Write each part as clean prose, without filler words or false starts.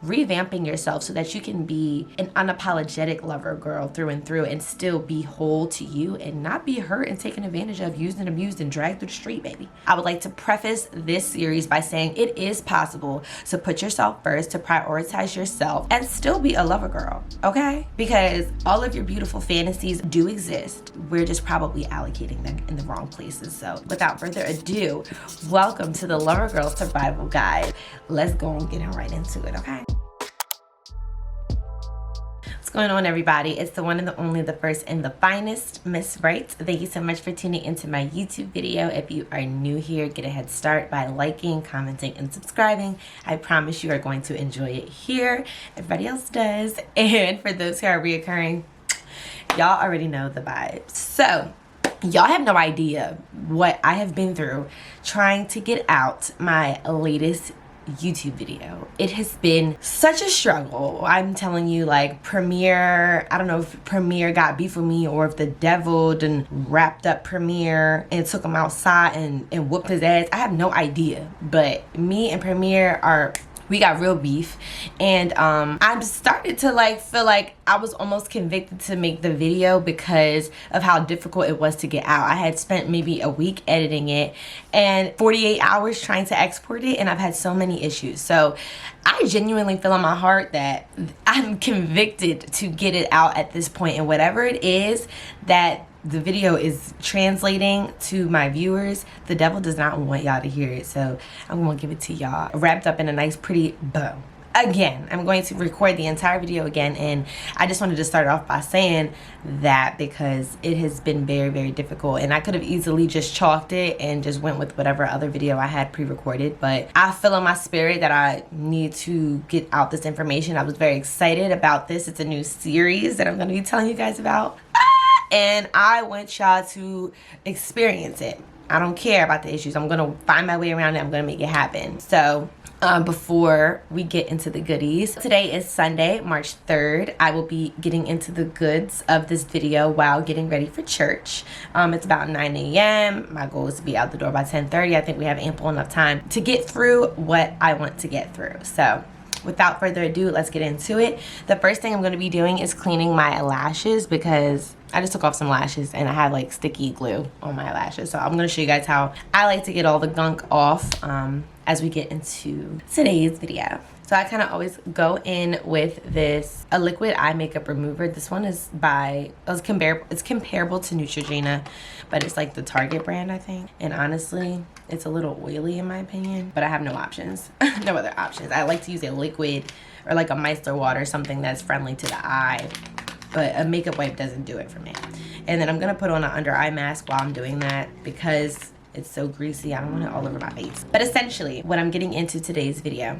revamping yourself so that you can be an unapologetic lover girl through and through and still be whole to you and not be hurt and taken advantage of, used and abused and dragged through the street, baby. I would like to preface this series by saying it is possible to put yourself first, to prioritize yourself, and still be a lover girl, okay? Because all of your beautiful fantasies do exist. We're just probably allocating them in the wrong places. So without further ado, welcome to the Lover Girl Survival Guide. Let's go and get right into it, okay? What's going on, everybody? It's the one and the only, the first and the finest, Miss Wright. Thank you so much for tuning into my YouTube video. If you are new here, get a head start by liking, commenting, and subscribing. I promise you are going to enjoy it here. Everybody else does. And for those who are reoccurring, y'all already know the vibes. So y'all have no idea what I have been through trying to get out my latest YouTube video. It has been such a struggle. I'm telling you, like, Premiere, I don't know if Premiere got beef with me or if the devil done wrapped up Premiere and took him outside and whooped his ass. I have no idea. But me and Premiere we got real beef, and I'm started to feel like I was almost convicted to make the video because of how difficult it was to get out. I had spent maybe a week editing it and 48 hours trying to export it, and I've had so many issues. So I genuinely feel in my heart that I'm convicted to get it out at this point, and whatever it is that the video is translating to my viewers, the devil does not want y'all to hear it. So I'm gonna give it to y'all wrapped up in a nice pretty bow. Again, I'm going to record the entire video again, and I just wanted to start off by saying that because it has been very, very difficult, and I could have easily just chalked it and just went with whatever other video I had pre-recorded, but I feel in my spirit that I need to get out this information. I was very excited about this. It's a new series that I'm going to be telling you guys about. And I want y'all to experience it. I don't care about the issues. I'm gonna find my way around it. I'm gonna make it happen. So before we get into the goodies, today is Sunday, March 3rd. I will be getting into the goods of this video while getting ready for church. It's about 9 a.m. My goal is to be out the door by 10:30. I think we have ample enough time to get through what I want to get through. So without further ado, let's get into it. The first thing I'm going to be doing is cleaning my lashes because I just took off some lashes and I had like sticky glue on my lashes. So I'm going to show you guys how I like to get all the gunk off as we get into today's video. So I kind of always go in with a liquid eye makeup remover. This one is it's comparable to Neutrogena, but it's like the Target brand, I think. And honestly, it's a little oily in my opinion, but I have no options. No other options. I like to use a liquid or like a micellar water, something that's friendly to the eye, but a makeup wipe doesn't do it for me. And then I'm gonna put on an under eye mask while I'm doing that because it's so greasy. I don't want it all over my face. But essentially, what I'm getting into today's video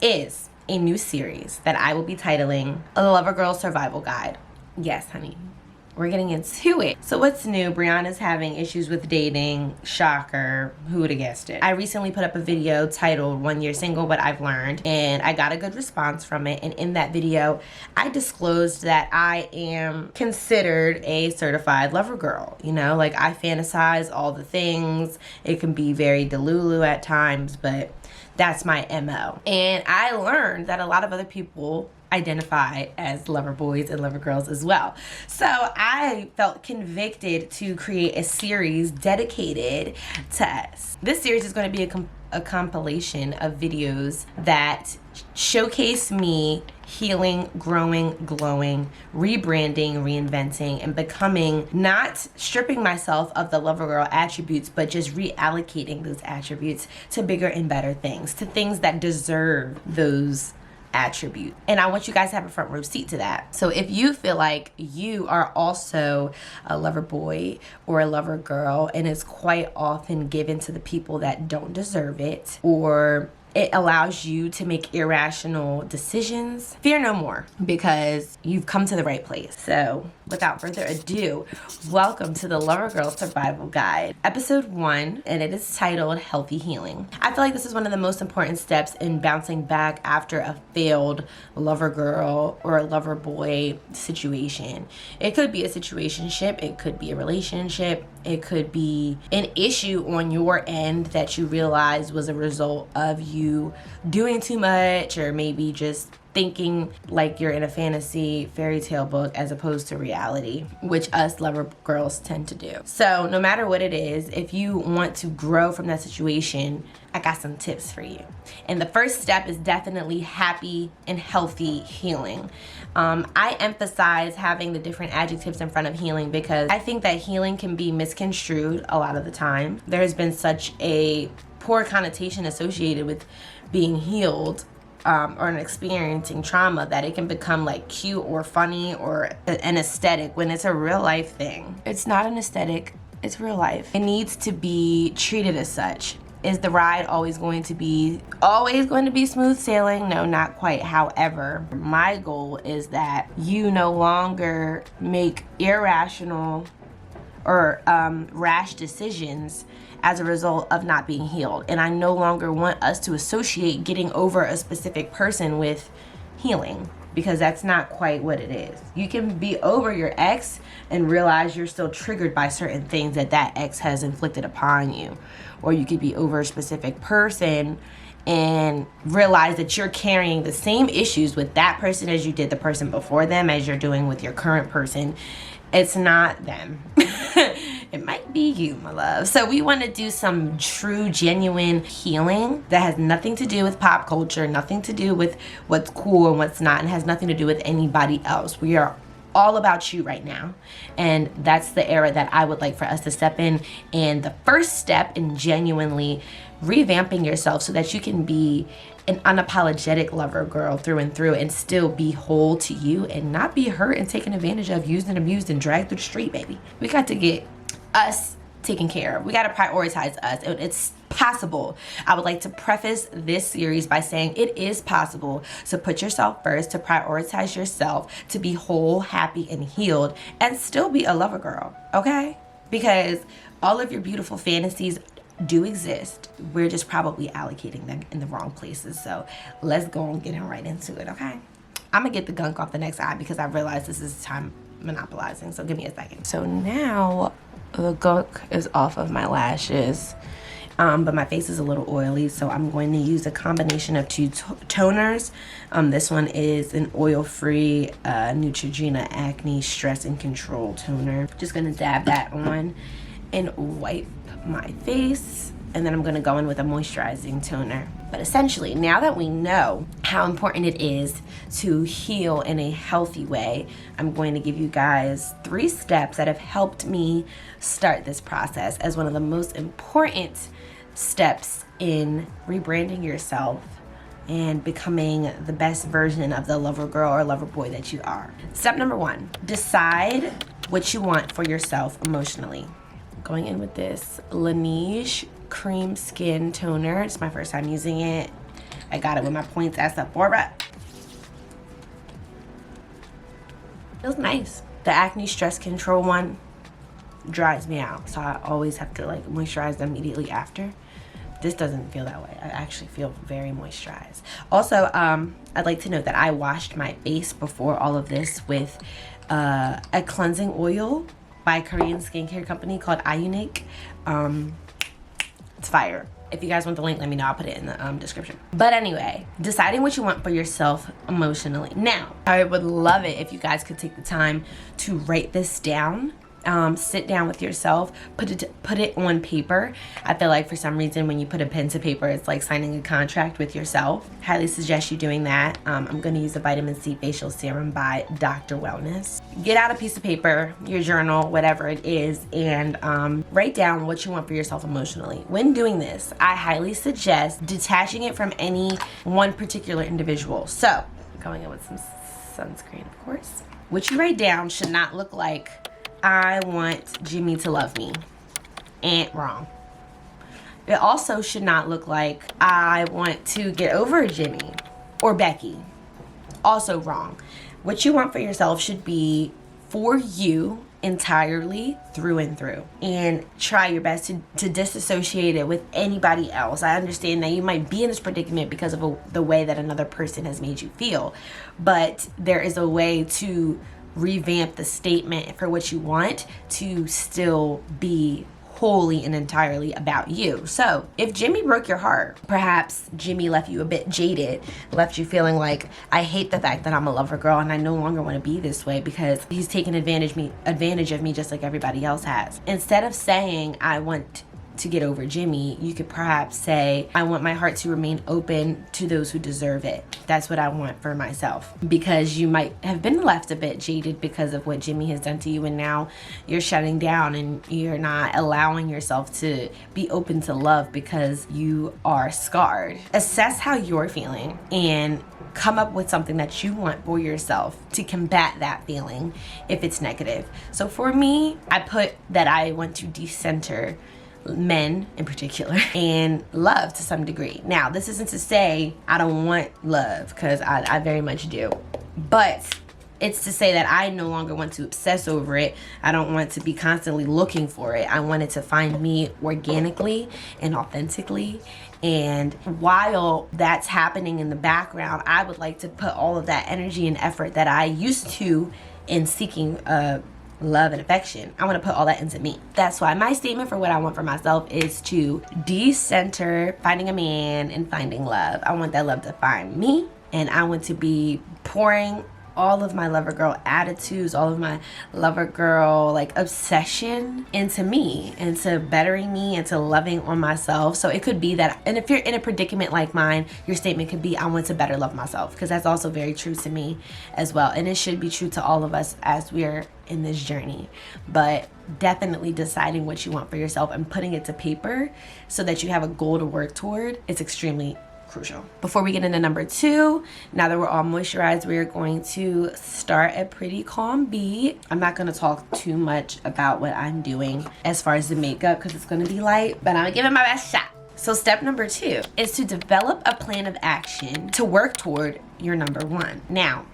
is a new series that I will be titling A Lover Girl Survival Guide. Yes, honey. We're getting into it. So what's new? Brianna's having issues with dating. Shocker. Who would have guessed it? I recently put up a video titled 1 Year Single, What I've Learned, and I got a good response from it. And in that video, I disclosed that I am considered a certified lover girl. You know, like I fantasize all the things. It can be very delulu at times, but that's my MO. And I learned that a lot of other people identify as lover boys and lover girls as well. So I felt convicted to create a series dedicated to us. This series is going to be a compilation of videos that showcase me healing, growing, glowing, rebranding, reinventing, and becoming, not stripping myself of the lover girl attributes, but just reallocating those attributes to bigger and better things, to things that deserve those attribute. And I want you guys to have a front row seat to that. So if you feel like you are also a lover boy or a lover girl and it's quite often given to the people that don't deserve it, or it allows you to make irrational decisions, fear no more, because you've come to the right place. So without further ado, welcome to the Lover Girl Survival Guide, Episode 1, and it is titled Healthy Healing. I feel like this is one of the most important steps in bouncing back after a failed lover girl or a lover boy situation. It could be a situationship, it could be a relationship, It could be an issue on your end that you realize was a result of you doing too much, or maybe just thinking like you're in a fantasy fairy tale book as opposed to reality, which us lover girls tend to do. So no matter what it is, if you want to grow from that situation, I got some tips for you. And the first step is definitely happy and healthy healing. I emphasize having the different adjectives in front of healing because I think that healing can be misconstrued a lot of the time. There has been such a poor connotation associated with being healed or an experiencing trauma that it can become like cute or funny or an aesthetic when it's a real life thing. It's not an aesthetic, it's real life. It needs to be treated as such. Is the ride always going to be smooth sailing? No, not quite. However, my goal is that you no longer make irrational or rash decisions as a result of not being healed. And I no longer want us to associate getting over a specific person with healing, because that's not quite what it is. You can be over your ex and realize you're still triggered by certain things that that ex has inflicted upon you. Or you could be over a specific person and realize that you're carrying the same issues with that person as you did the person before them, as you're doing with your current person. It's not them. It might be you, my love. So we want to do some true, genuine healing that has nothing to do with pop culture, nothing to do with what's cool and what's not, and has nothing to do with anybody else. We are all about you right now, and that's the era that I would like for us to step in. And the first step in genuinely revamping yourself so that you can be an unapologetic lover girl through and through, and still be whole to you and not be hurt and taken advantage of, used and abused and dragged through the street, baby. We got to get us taken care of. We got to prioritize us. It's possible. I would like to preface this series by saying it is possible to put yourself first, to prioritize yourself, to be whole, happy, and healed, and still be a lover girl, okay? Because all of your beautiful fantasies do exist. We're just probably allocating them in the wrong places. So let's go and get right into it, okay? I'm gonna get the gunk off the next eye because I realize this is time monopolizing. So give me a second. So now the gunk is off of my lashes, but my face is a little oily, so I'm going to use a combination of two toners. This one is an oil-free Neutrogena Acne Stress and Control Toner. Just gonna dab that on and wipe my face, and then I'm gonna go in with a moisturizing toner. But essentially, now that we know how important it is to heal in a healthy way, I'm going to give you guys 3 steps that have helped me start this process as one of the most important steps in rebranding yourself and becoming the best version of the lover girl or lover boy that you are. Step number 1, decide what you want for yourself emotionally. Going in with this Laneige Cream Skin Toner. It's my first time using it. I got it with my points at Sephora. Feels nice. The Acne Stress Control one dries me out, so I always have to like moisturize immediately after. This doesn't feel that way. I actually feel very moisturized. Also, I'd like to note that I washed my face before all of this with a cleansing oil by a Korean skincare company called Iunique. It's fire. If you guys want the link, let me know. I'll put it in the description. But anyway, deciding what you want for yourself emotionally. Now, I would love it if you guys could take the time to write this down. Sit down with yourself, put it on paper. I feel like for some reason when you put a pen to paper, it's like signing a contract with yourself. Highly suggest you doing that. I'm going to use the vitamin C facial serum by Dr. Wellness. Get out a piece of paper, your journal, whatever it is, and write down what you want for yourself emotionally. When doing this, I highly suggest detaching it from any one particular individual. So going in with some sunscreen, of course. What you write down should not look like, I want Jimmy to love me. Ain't wrong. It also should not look like, I want to get over Jimmy or Becky. Also wrong. What you want for yourself should be for you entirely, through and through. And try your best to disassociate it with anybody else. I understand that you might be in this predicament because of the way that another person has made you feel. But there is a way to revamp the statement for what you want to still be wholly and entirely about you. So if Jimmy broke your heart, perhaps Jimmy left you a bit jaded, left you feeling like, I hate the fact that I'm a lover girl and I no longer want to be this way because he's taking advantage of me just like everybody else has. Instead of saying, I want to get over Jimmy, you could perhaps say, I want my heart to remain open to those who deserve it. That's what I want for myself. Because you might have been left a bit jaded because of what Jimmy has done to you, and now you're shutting down and you're not allowing yourself to be open to love because you are scarred. Assess how you're feeling and come up with something that you want for yourself to combat that feeling if it's negative. So for me, I put that I want to decenter men in particular and love to some degree. Now, this isn't to say I don't want love, because I very much do, but it's to say that I no longer want to obsess over it. I don't want to be constantly looking for it. I want it to find me organically and authentically. And while that's happening in the background, I would like to put all of that energy and effort that I used to in seeking love and affection, I want to put all that into me. That's why my statement for what I want for myself is to decenter finding a man and finding love. I want that love to find me, and I want to be pouring all of my lover girl attitudes, all of my lover girl like obsession into me, into bettering me, into loving on myself. So it could be that, and if you're in a predicament like mine, your statement could be, I want to better love myself, because that's also very true to me as well, and it should be true to all of us as we're in this journey. But definitely deciding what you want for yourself and putting it to paper so that you have a goal to work toward is extremely crucial. Before we get into number 2, now that we're all moisturized, we're going to start a pretty calm beat. I'm not going to talk too much about what I'm doing as far as the makeup because it's going to be light, but I'm going to give it my best shot. So step number 2 is to develop a plan of action to work toward your number 1. Now,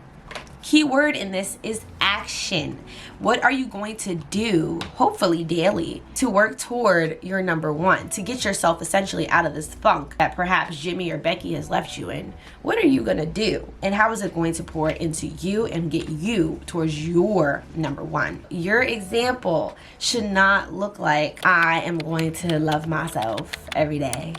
key word in this is action. What are you going to do, hopefully daily, to work toward your number 1, to get yourself essentially out of this funk that perhaps Jimmy or Becky has left you in? What are you going to do? And how is it going to pour into you and get you towards your number 1? Your example should not look like, I am going to love myself every day.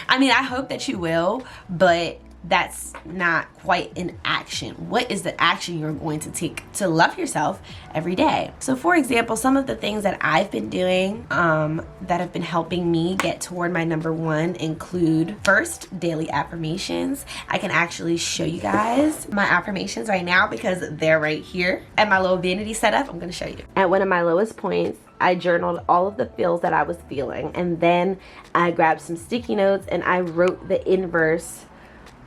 I mean, I hope that you will, but that's not quite an action. What is the action you're going to take to love yourself every day? So for example, some of the things that I've been doing that have been helping me get toward my number 1 include, first, daily affirmations. I can actually show you guys my affirmations right now because they're right here at my little vanity setup. I'm going to show you. At one of my lowest points, I journaled all of the feels that I was feeling, and then I grabbed some sticky notes and I wrote the inverse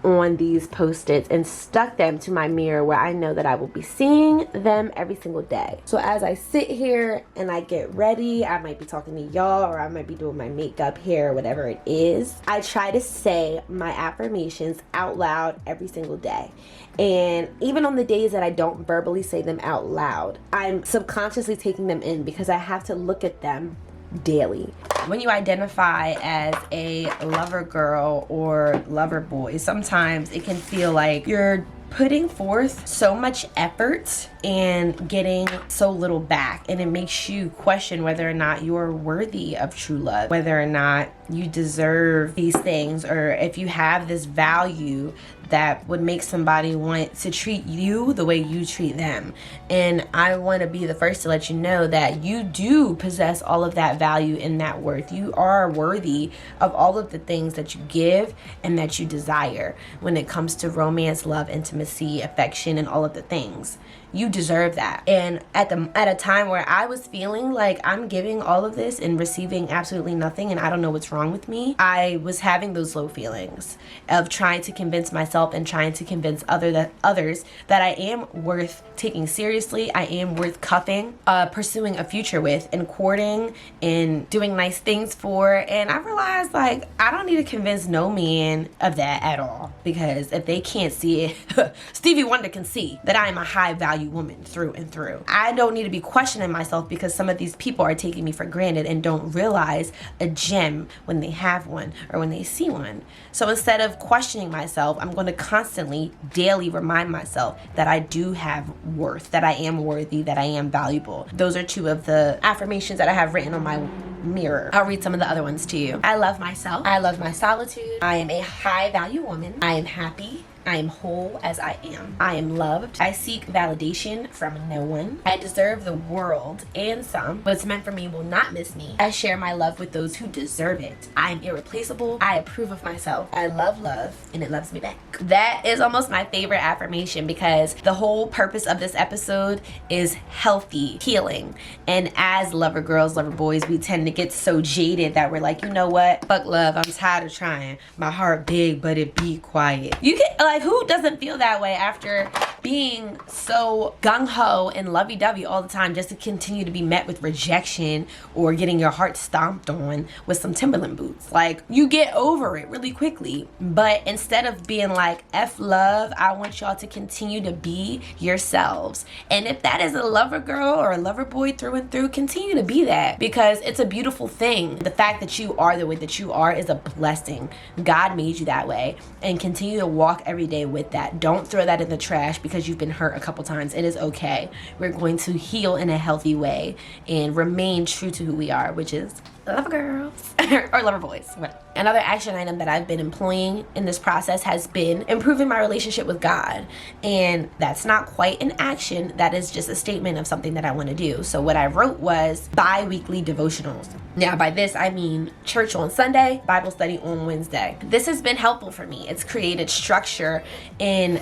on these post-its and stuck them to my mirror where I know that I will be seeing them every single day. So as I sit here and I get ready, I might be talking to y'all, or I might be doing my makeup, hair, whatever it is, I try to say my affirmations out loud every single day. And even on the days that I don't verbally say them out loud, I'm subconsciously taking them in because I have to look at them daily. When you identify as a lover girl or lover boy, sometimes it can feel like you're putting forth so much effort and getting so little back, and it makes you question whether or not you're worthy of true love, whether or not you deserve these things, or if you have this value that would make somebody want to treat you the way you treat them. And I want to be the first to let you know that you do possess all of that value and that worth. You are worthy of all of the things that you give and that you desire when it comes to romance, love, intimacy, affection, and all of the things. You deserve that. And at a time where I was feeling like I'm giving all of this and receiving absolutely nothing and I don't know what's wrong with me, I was having those low feelings of trying to convince myself and trying to convince others that I am worth taking seriously, I am worth cuffing, pursuing a future with, and courting and doing nice things for. And I realized, like, I don't need to convince no man of that at all, because if they can't see it, Stevie Wonder can see that I am a high value woman through and through. I don't need to be questioning myself because some of these people are taking me for granted and don't realize a gem when they have one or when they see one. So instead of questioning myself, I'm going to constantly, daily remind myself that I do have worth, that I am worthy, that I am valuable. Those are two of the affirmations that I have written on my mirror. I'll read some of the other ones to you. I love myself. I love my solitude. I am a high value woman. I am happy. I am whole as I am. I am loved. I seek validation from no one. I deserve the world and some. What's meant for me will not miss me. I share my love with those who deserve it. I am irreplaceable. I approve of myself. I love love, and it loves me back. That is almost my favorite affirmation, because the whole purpose of this episode is healthy healing. And as lover girls, lover boys, we tend to get so jaded that we're like, you know what? Fuck love. I'm tired of trying. My heart big, but it beat quiet. You get like, who doesn't feel that way after being so gung-ho and lovey-dovey all the time, just to continue to be met with rejection or getting your heart stomped on with some Timberland boots? Like, you get over it really quickly. But instead of being like, F love, I want y'all to continue to be yourselves. And if that is a lover girl or a lover boy through and through, continue to be that, because it's a beautiful thing. The fact that you are the way that you are is a blessing. God made you that way, and continue to walk every day with that. Don't throw that in the trash because you've been hurt a couple times. It is okay. We're going to heal in a healthy way and remain true to who we are, which is lover girls or lover boys. Another action item that I've been employing in this process has been improving my relationship with God. And that's not quite an action. That is just a statement of something that I want to do. So what I wrote was bi-weekly devotionals. Now, by this, I mean church on Sunday, Bible study on Wednesday. This has been helpful for me. It's created structure in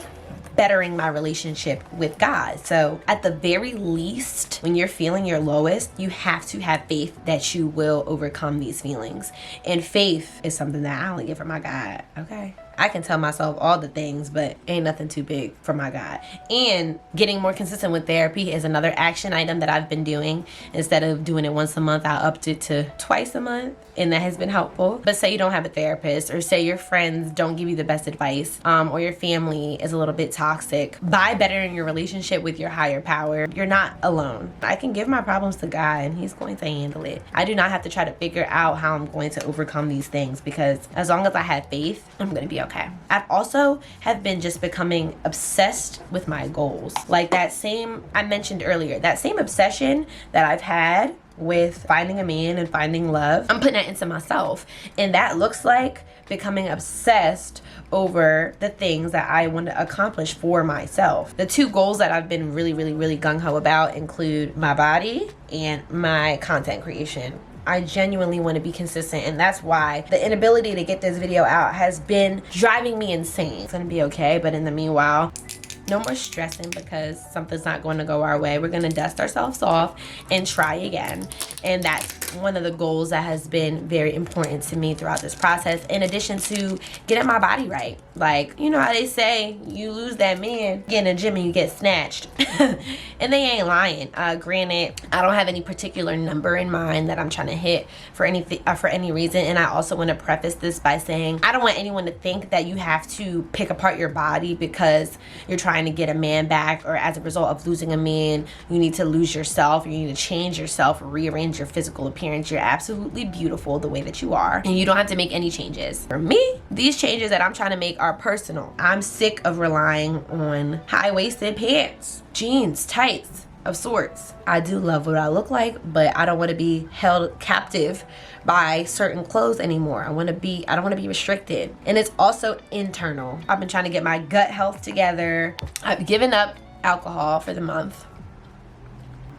bettering my relationship with God. So at the very least, when you're feeling your lowest, you have to have faith that you will overcome these feelings. And faith is something that I only get from my God, okay? I can tell myself all the things, but ain't nothing too big for my God. And getting more consistent with therapy is another action item that I've been doing. Instead of doing it once a month, I upped it to twice a month, and that has been helpful. But say you don't have a therapist, or say your friends don't give you the best advice, or your family is a little bit toxic. By bettering your relationship with your higher power, you're not alone. I can give my problems to God, and He's going to handle it. I do not have to try to figure out how I'm going to overcome these things, because as long as I have faith, I'm going to be okay. I've also have been just becoming obsessed with my goals. Like that same, I mentioned earlier, that same obsession that I've had with finding a man and finding love, I'm putting that into myself. And that looks like becoming obsessed over the things that I want to accomplish for myself. The two goals that I've been really gung-ho about include my body and my content creation. I genuinely want to be consistent, and that's why the inability to get this video out has been driving me insane. It's gonna be okay, but in the meanwhile, no more stressing because something's not going to go our way. We're going to dust ourselves off and try again. And that's one of the goals that has been very important to me throughout this process, in addition to getting my body right. Like, you know how they say you lose that man, get in the gym and you get snatched. And they ain't lying. Granted, I don't have any particular number in mind that I'm trying to hit for any reason. And I also want to preface this by saying I don't want anyone to think that you have to pick apart your body because you're trying to get a man back, or as a result of losing a man, you need to lose yourself, you need to change yourself, or rearrange your physical appearance. You're absolutely beautiful the way that you are, and you don't have to make any changes. For me, these changes that I'm trying to make are personal. I'm sick of relying on high-waisted pants, jeans, tights of sorts. I do love what I look like, but I don't want to be held captive by certain clothes anymore. I don't want to be restricted. And it's also internal. I've been trying to get my gut health together. I've given up alcohol for the month.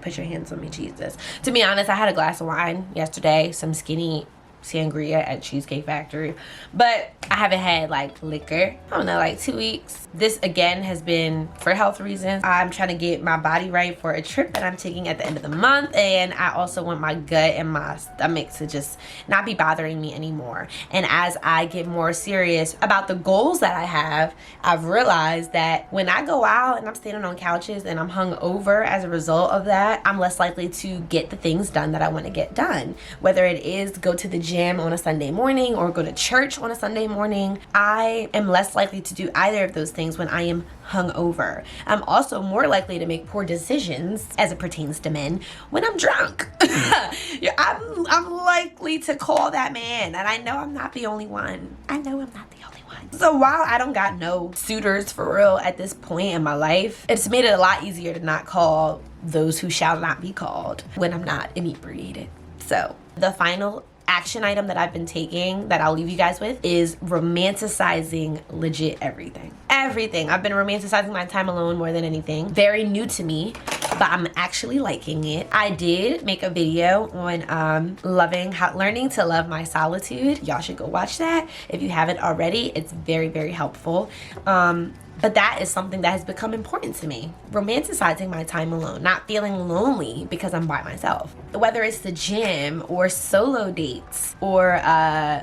Put your hands on me, Jesus. To be honest, I had a glass of wine yesterday, some skinny sangria at Cheesecake Factory, but I haven't had like liquor, I don't know, like 2 weeks. This again has been for health reasons. I'm trying to get my body right for a trip that I'm taking at the end of the month, and I also want my gut and my stomach to just not be bothering me anymore. And as I get more serious about the goals that I have, I've realized that when I go out and I'm standing on couches and I'm hung over as a result of that, I'm less likely to get the things done that I want to get done. Whether it is go to the gym on a Sunday morning or go to church on a Sunday morning, I am less likely to do either of those things when I am hungover. I'm also more likely to make poor decisions as it pertains to men when I'm drunk. I'm likely to call that man, and I know I'm not the only one. I know I'm not the only one. So while I don't got no suitors for real at this point in my life, it's made it a lot easier to not call those who shall not be called when I'm not inebriated. So the final action item that I've been taking that I'll leave you guys with is romanticizing legit everything. Everything. I've been romanticizing my time alone more than anything. Very new to me, but I'm actually liking it. I did make a video on learning to love my solitude. Y'all should go watch that if you haven't already. It's very, very helpful. But that is something that has become important to me. Romanticizing my time alone, not feeling lonely because I'm by myself. Whether it's the gym or solo dates or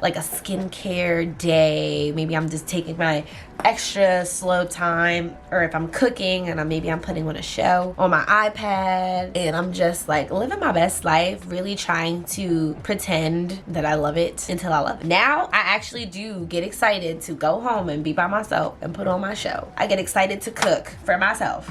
like a skincare day, maybe I'm just taking my extra slow time, or if I'm cooking and maybe I'm putting on a show on my iPad and I'm just like living my best life, really trying to pretend that I love it until I love it. Now I actually do get excited to go home and be by myself and put on my show. I get excited to cook for myself.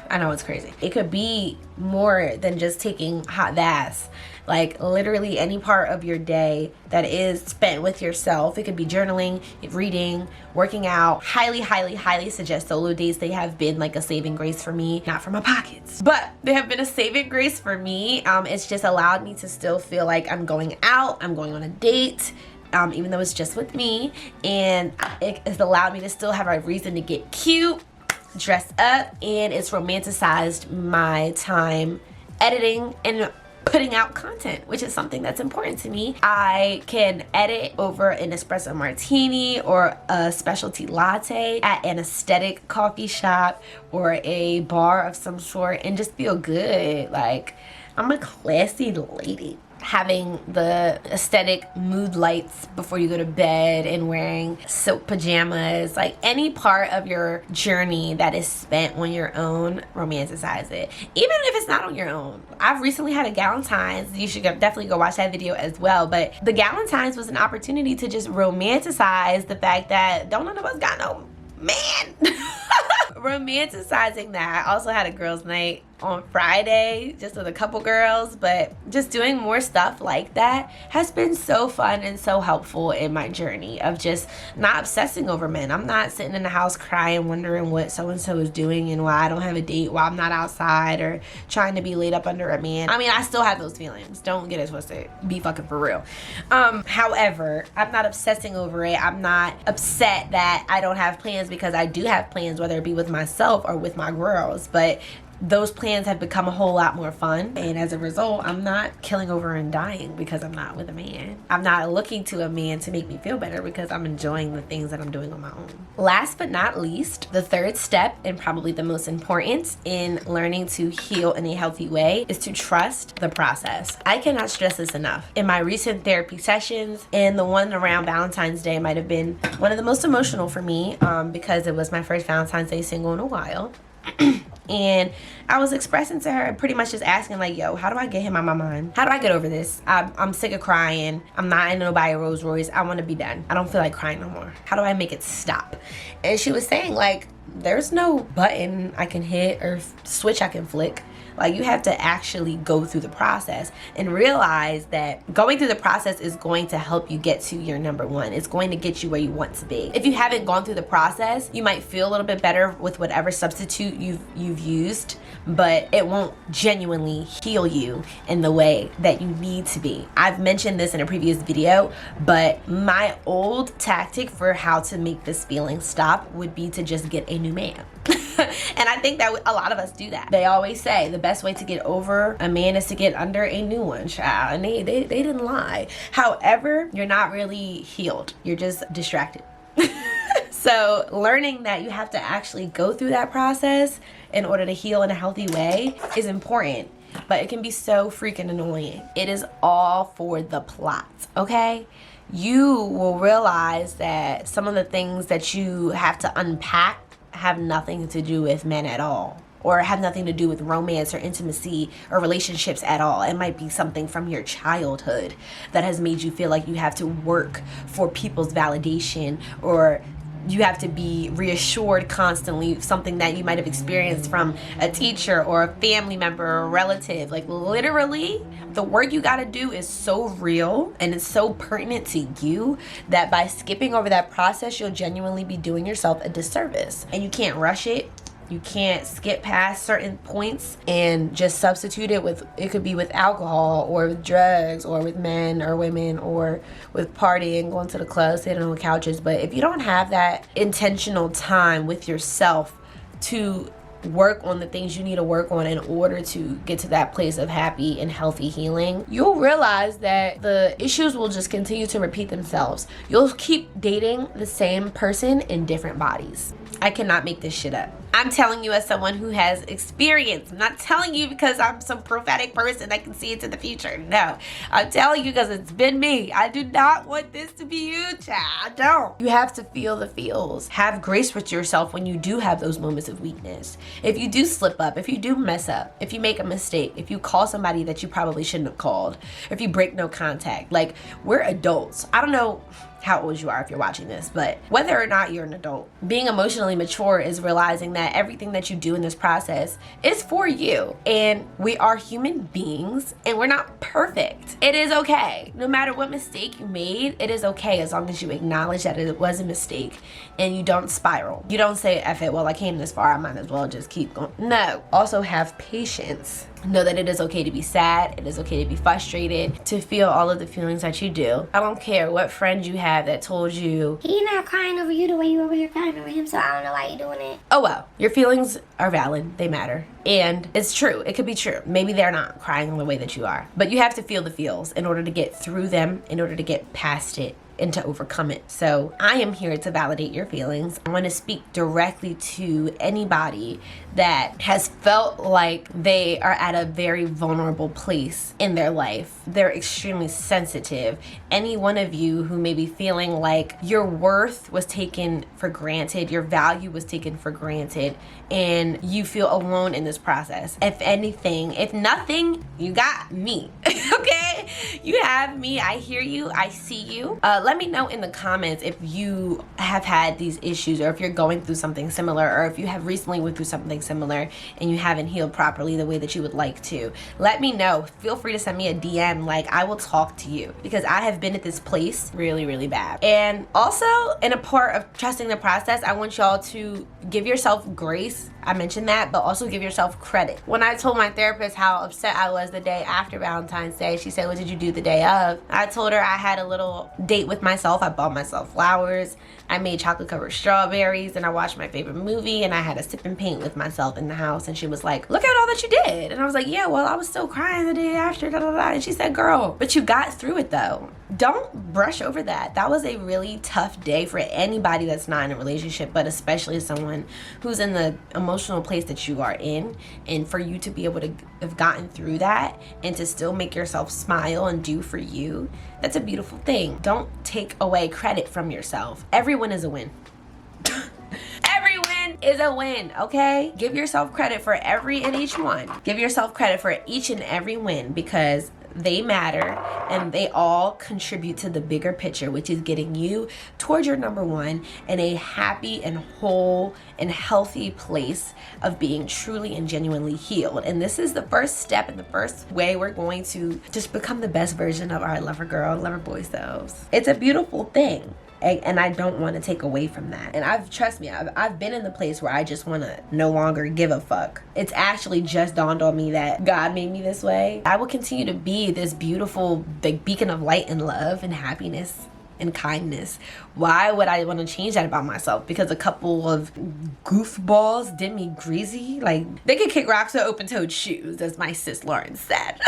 I know it's crazy. It could be more than just taking hot baths. Like literally any part of your day that is spent with yourself. It could be journaling, reading, working out. Highly, highly, highly suggest solo dates. They have been like a saving grace for me. Not for my pockets, but they have been a saving grace for me. It's just allowed me to still feel like I'm going out, I'm going on a date. Even though it's just with me, and it has allowed me to still have a reason to get cute, dress up, and it's romanticized my time editing and putting out content, which is something that's important to me. I can edit over an espresso martini or a specialty latte at an aesthetic coffee shop or a bar of some sort and just feel good. Like, I'm a classy lady. Having the aesthetic mood lights before you go to bed and wearing silk pajamas, like any part of your journey that is spent on your own, romanticize it. Even if it's not on your own. I've recently had a Galentine's. You should definitely go watch that video as well. But the Galentine's was an opportunity to just romanticize the fact that don't none of us got no man. Romanticizing that. I also had a girls' night on Friday just with a couple girls, but just doing more stuff like that has been so fun and so helpful in my journey of just not obsessing over men. I'm not sitting in the house crying, wondering what so-and-so is doing and why I don't have a date, why I'm not outside, or trying to be laid up under a man. I mean, I still have those feelings. Don't get it twisted. Be fucking for real. However, I'm not obsessing over it. I'm not upset that I don't have plans, because I do have plans, whether it be with myself or with my girls, but those plans have become a whole lot more fun, and as a result, I'm not killing over and dying because I'm not with a man. I'm not looking to a man to make me feel better because I'm enjoying the things that I'm doing on my own. Last but not least, the third step, and probably the most important in learning to heal in a healthy way, is to trust the process. I cannot stress this enough. In my recent therapy sessions, and the one around Valentine's Day might have been one of the most emotional for me, because it was my first Valentine's Day single in a while. And I was expressing to her, pretty much just asking like, yo, how do I get him out my mind? How do I get over this? I'm sick of crying. I'm not in nobody Rolls Royce. I want to be done. I don't feel like crying no more. How do I make it stop? And she was saying like, there's no button I can hit or switch I can flick. Like, you have to actually go through the process and realize that going through the process is going to help you get to your number one. It's going to get you where you want to be. If you haven't gone through the process, you might feel a little bit better with whatever substitute you've used, but it won't genuinely heal you in the way that you need to be. I've mentioned this in a previous video, but my old tactic for how to make this feeling stop would be to just get a new man. And I think that a lot of us do that. They always say the best way to get over a man is to get under a new one, child. And they didn't lie. However, you're not really healed. You're just distracted. So learning that you have to actually go through that process in order to heal in a healthy way is important. But it can be so freaking annoying. It is all for the plot, okay? You will realize that some of the things that you have to unpack have nothing to do with men at all, or have nothing to do with romance or intimacy or relationships at all. It might be something from your childhood that has made you feel like you have to work for people's validation or you have to be reassured constantly, something that you might have experienced from a teacher or a family member or a relative. Like literally, the work you gotta do is so real and it's so pertinent to you that by skipping over that process, you'll genuinely be doing yourself a disservice. And you can't rush it. You can't skip past certain points and just substitute it with, it could be with alcohol or with drugs or with men or women or with partying, going to the club, sitting on couches. But if you don't have that intentional time with yourself to work on the things you need to work on in order to get to that place of happy and healthy healing, you'll realize that the issues will just continue to repeat themselves. You'll keep dating the same person in different bodies. I cannot make this shit up. I'm telling you as someone who has experience. I'm not telling you because I'm some prophetic person that can see into the future. No, I'm telling you because it's been me. I do not want this to be you, child. I don't. You have to feel the feels. Have grace with yourself when you do have those moments of weakness. If you do slip up, if you do mess up, if you make a mistake, if you call somebody that you probably shouldn't have called, if you break no contact, like, we're adults. I don't know how old you are if you're watching this, but whether or not you're an adult, being emotionally mature is realizing that everything that you do in this process is for you. And we are human beings and we're not perfect. It is okay. No matter what mistake you made, it is okay as long as you acknowledge that it was a mistake and you don't spiral. You don't say, F it, well, I came this far, I might as well just keep going. No. Also have patience. Know that it is okay to be sad, it is okay to be frustrated, to feel all of the feelings that you do. I don't care what friend you have that told you, he's not crying over you the way you over here crying over him, so I don't know why you're doing it. Oh well, your feelings are valid, they matter. And it's true, it could be true. Maybe they're not crying in the way that you are. But you have to feel the feels in order to get through them, in order to get past it, and to overcome it. So I am here to validate your feelings. I want to speak directly to anybody that has felt like they are at a very vulnerable place in their life. They're extremely sensitive. Any one of you who may be feeling like your worth was taken for granted, your value was taken for granted, and you feel alone in this process. If anything, if nothing, you got me. Okay? You have me. I hear you. I see you. Let me know in the comments if you have had these issues, or if you're going through something similar, or if you have recently went through something similar and you haven't healed properly the way that you would like to. Let me know. Feel free to send me a DM. Like, I will talk to you because I have been at this place really, really bad. And also, in a part of trusting the process, I want y'all to give yourself grace. I mentioned that, but also give yourself credit. When I told my therapist how upset I was the day after Valentine's Day, she said, what did you do the day of? I told her I had a little date with myself. I bought myself flowers. I made chocolate covered strawberries, and I watched my favorite movie, and I had a sip and paint with myself in the house. And she was like, look at all that you did. And I was like, yeah, well, I was still crying the day after, da, da, da. And she said, girl, but you got through it though. Don't brush over that. That was a really tough day for anybody that's not in a relationship, but especially someone who's in the emotional place that you are in. And for you to be able to have gotten through that and to still make yourself smile and do for you, that's a beautiful thing. Don't take away credit from yourself. Everyone is a win. Every win is a win, okay? Give yourself credit for every and each one. Give yourself credit for each and every win, because they matter and they all contribute to the bigger picture, which is getting you towards your number one in a happy and whole and healthy place of being truly and genuinely healed. And this is the first step and the first way we're going to just become the best version of our lover girl, lover boy selves. It's a beautiful thing. And I don't want to take away from that. And trust me, I've been in the place where I just want to no longer give a fuck. It's actually just dawned on me that God made me this way. I will continue to be this beautiful big beacon of light and love and happiness and kindness. Why would I want to change that about myself? Because a couple of goofballs did me greasy? Like, they could kick rocks with open-toed shoes, as my sis Lauren said.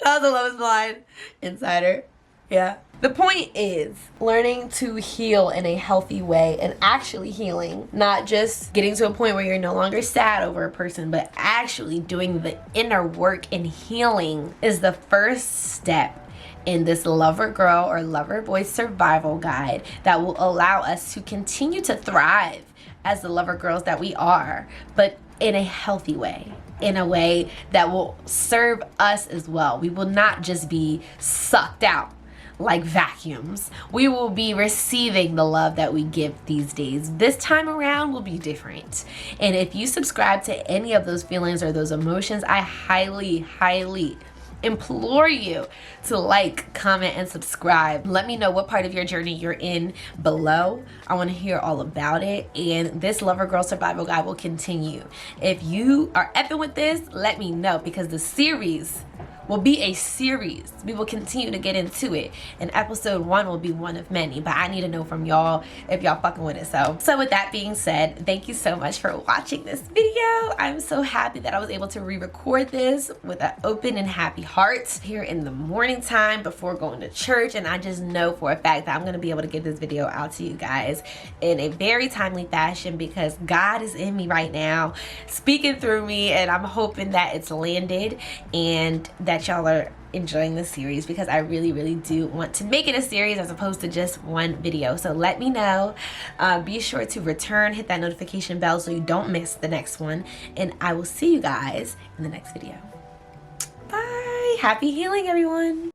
That was the lowest line. Insider. Yeah. The point is learning to heal in a healthy way, and actually healing, not just getting to a point where you're no longer sad over a person, but actually doing the inner work and healing is the first step in this lover girl or lover boy survival guide that will allow us to continue to thrive as the lover girls that we are, but in a healthy way. In a way that will serve us as well. We will not just be sucked out like vacuums. We will be receiving the love that we give these days. This time around will be different. And if you subscribe to any of those feelings or those emotions, I highly, highly implore you to like, comment, and subscribe. Let me know what part of your journey you're in below. I want to hear all about it, and this Lover Girl Survival Guide will continue. If you are effing with this, let me know, because the series will be a series. We will continue to get into it, and episode 1 will be one of many, but I need to know from y'all if y'all fucking with it. So with that being said, thank you so much for watching this video. I'm so happy that I was able to re-record this with an open and happy heart here in the morning time before going to church, and I just know for a fact that I'm going to be able to get this video out to you guys in a very timely fashion, because God is in me right now speaking through me, and I'm hoping that it's landed and that y'all are enjoying the series, because I really, really do want to make it a series as opposed to just one video. So let me know. Be sure to return, hit that notification bell so you don't miss the next one, and I will see you guys in the next video. Bye. Happy healing, everyone.